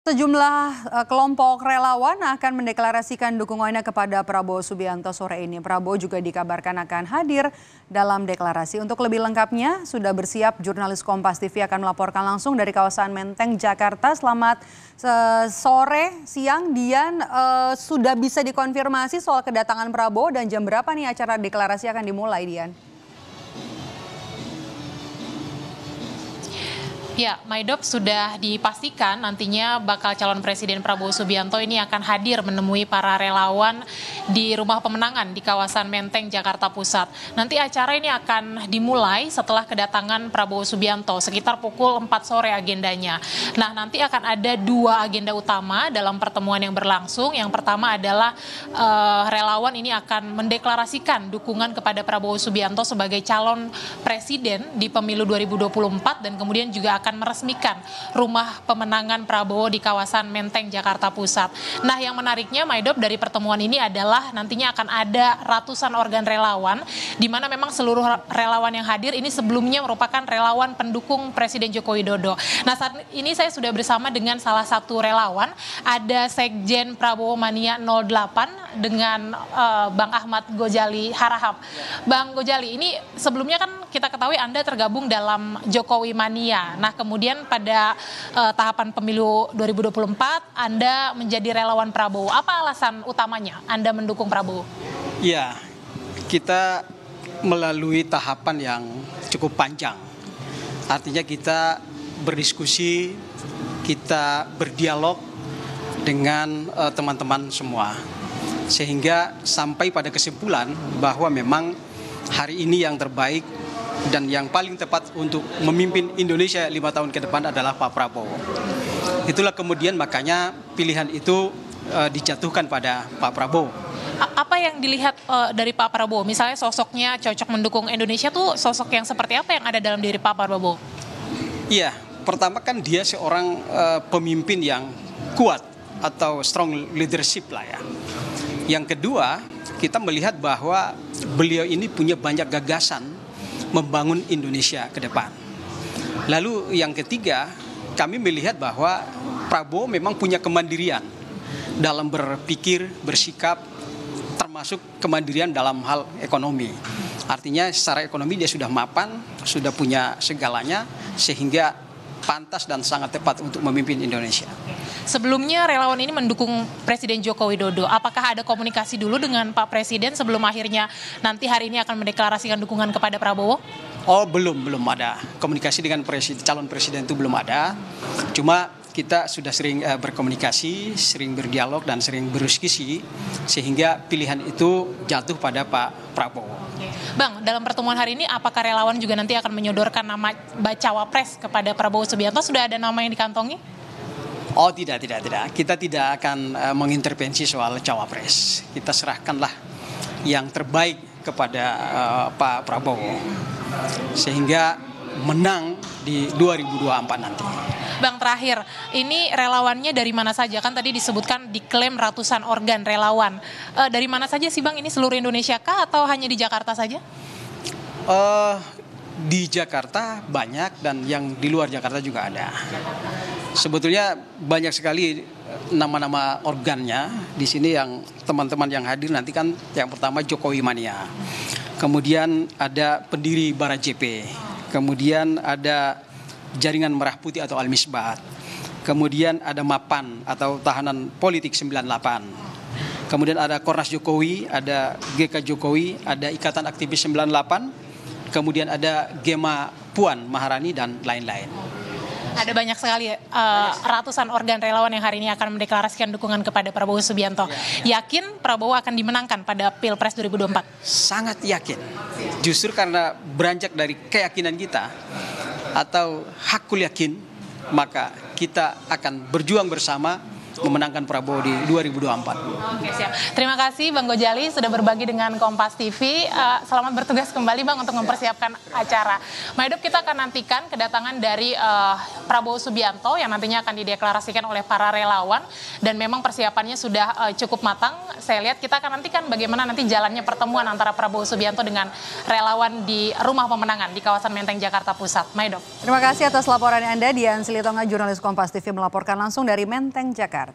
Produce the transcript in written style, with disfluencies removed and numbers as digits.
Sejumlah kelompok relawan akan mendeklarasikan dukungannya kepada Prabowo Subianto sore ini. Prabowo juga dikabarkan akan hadir dalam deklarasi. Untuk lebih lengkapnya, sudah bersiap jurnalis Kompas TV akan melaporkan langsung dari kawasan Menteng, Jakarta. Selamat sore, siang, Dian. Sudah bisa dikonfirmasi soal kedatangan Prabowo dan jam berapa nih acara deklarasi akan dimulai, Dian? Ya, Maidop, sudah dipastikan nantinya bakal calon Presiden Prabowo Subianto ini akan hadir menemui para relawan di rumah pemenangan di kawasan Menteng, Jakarta Pusat. Nanti acara ini akan dimulai setelah kedatangan Prabowo Subianto sekitar pukul 4 sore agendanya. Nah, nanti akan ada dua agenda utama dalam pertemuan yang berlangsung. Yang pertama adalah relawan ini akan mendeklarasikan dukungan kepada Prabowo Subianto sebagai calon presiden di pemilu 2024 dan kemudian juga akan meresmikan rumah pemenangan Prabowo di kawasan Menteng, Jakarta Pusat. Nah, yang menariknya, Maidop, dari pertemuan ini adalah nantinya akan ada ratusan organ relawan, di mana memang seluruh relawan yang hadir ini sebelumnya merupakan relawan pendukung Presiden Joko Widodo. Nah, saat ini saya sudah bersama dengan salah satu relawan, ada Sekjen Prabowo Mania 08 dengan Bang Ahmad Gojali Harahap. Bang Gojali, ini sebelumnya kan kita ketahui Anda tergabung dalam Jokowi Mania. Nah, kemudian pada tahapan pemilu 2024 Anda menjadi relawan Prabowo. Apa alasan utamanya Anda mendukung Prabowo? Ya, kita melalui tahapan yang cukup panjang. Artinya kita berdiskusi, kita berdialog dengan teman-teman semua. Sehingga sampai pada kesimpulan bahwa memang hari ini yang terbaik dan yang paling tepat untuk memimpin Indonesia 5 tahun ke depan adalah Pak Prabowo. Itulah kemudian makanya pilihan itu dijatuhkan pada Pak Prabowo. Apa yang dilihat dari Pak Prabowo? Misalnya sosoknya cocok mendukung Indonesia tuh sosok yang seperti apa yang ada dalam diri Pak Prabowo? Iya, pertama kan dia seorang pemimpin yang kuat atau strong leadership lah ya. Yang kedua, kita melihat bahwa beliau ini punya banyak gagasan membangun Indonesia ke depan. Lalu yang ketiga, kami melihat bahwa Prabowo memang punya kemandirian dalam berpikir, bersikap, termasuk kemandirian dalam hal ekonomi. Artinya secara ekonomi dia sudah mapan, sudah punya segalanya, sehingga pantas dan sangat tepat untuk memimpin Indonesia. Sebelumnya relawan ini mendukung Presiden Joko Widodo. Apakah ada komunikasi dulu dengan Pak Presiden sebelum akhirnya nanti hari ini akan mendeklarasikan dukungan kepada Prabowo? Oh, belum ada komunikasi dengan calon presiden itu belum ada. Cuma kita sudah sering berkomunikasi, sering berdialog dan sering berdiskusi sehingga pilihan itu jatuh pada Pak Prabowo. Bang, dalam pertemuan hari ini apakah relawan juga nanti akan menyodorkan nama bacawa pres kepada Prabowo Subianto? Sudah ada nama yang dikantongi? Oh, tidak. Kita tidak akan mengintervensi soal cawapres. Kita serahkanlah yang terbaik kepada Pak Prabowo sehingga menang di 2024 nanti. Bang, terakhir, ini relawannya dari mana saja? Kan tadi disebutkan diklaim ratusan organ relawan. Dari mana saja sih Bang? Ini seluruh Indonesia kah atau hanya di Jakarta saja? Di Jakarta banyak dan yang di luar Jakarta juga ada. Sebetulnya banyak sekali nama-nama organnya di sini yang teman-teman yang hadir nanti kan yang pertama Jokowi Mania. Kemudian ada pendiri Barat JP. Kemudian ada Jaringan Merah Putih atau Al-Misbat. Kemudian ada MAPAN atau Tahanan Politik 98. Kemudian ada Kornas Jokowi, ada GK Jokowi, ada Ikatan Aktivis 98. Kemudian ada Gema Puan Maharani dan lain-lain. Ada banyak sekali ratusan organ relawan yang hari ini akan mendeklarasikan dukungan kepada Prabowo Subianto. Yakin Prabowo akan dimenangkan pada Pilpres 2024? Sangat yakin. Justru karena beranjak dari keyakinan kita atau hakul yakin, maka kita akan berjuang bersama memenangkan Prabowo di 2024. Oke, siap. Terima kasih Bang Gojali sudah berbagi dengan Kompas TV. Selamat bertugas kembali Bang untuk mempersiapkan acara. Maidop, kita akan nantikan kedatangan dari Prabowo Subianto yang nantinya akan dideklarasikan oleh para relawan dan memang persiapannya sudah cukup matang. Saya lihat kita akan nantikan bagaimana nanti jalannya pertemuan antara Prabowo Subianto dengan relawan di Rumah Pemenangan di kawasan Menteng, Jakarta Pusat. Maidop. Terima kasih atas laporan Anda, Dian Silitonga, jurnalis Kompas TV melaporkan langsung dari Menteng, Jakarta.